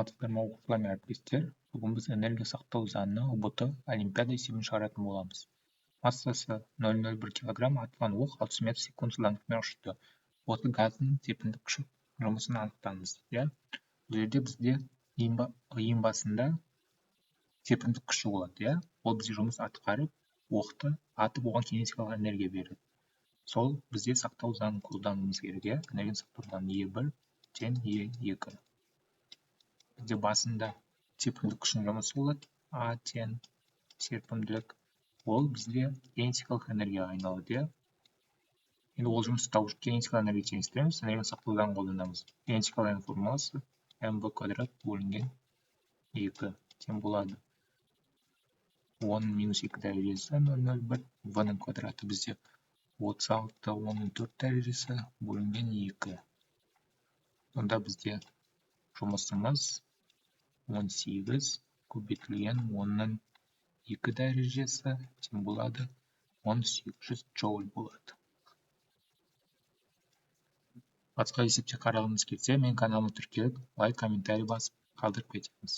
Оқушылар мен әріптестер, бүгін біз энергия сақтау заңының ұбт олимпиада есебін шығаратын боламыз. Массасы 0,01 кг атылған оқ 60 метр секунд жылдамдықпен ұшты. Осы газдың серпімдік күші жұмысын анықтаңыз. Бұл жерде бізде ең басында серпімдік күші болады. Ол бізде жұмыс атқарып, оқты атып, оған кинетикалық энергия береді. Сол бізде сақтау заңын қолдануымыз керек. Энергия сақтау заңы Е1 тең Е2. Бізде басында серпімдік күшінің жұмысы болады. А тең серпімділік. Ол бізде кинетикалық энергияға айналады. Енді ол жұмысты табу үшін кинетикалық энергия теңестіреміз, энергия сақтау заңын қолданамыз. Кинетикалық энергия формуласы mv квадрат бөлінген 2 тең болады. 10 минус 2 дәрежесі 0,01, v-ның квадраты бізде 36 10-ның 4 дәрежесі бөлінген 2. Сонда бізде жұмысымыз 18 көбейтілген 10-ның 2 дәрежесі тең болады 1800 джоуль болады. Басқа есепте қарағымыз келсе, мен каналыма тіркеліп, лайк, комментарий басып қалдырып кетіңіз.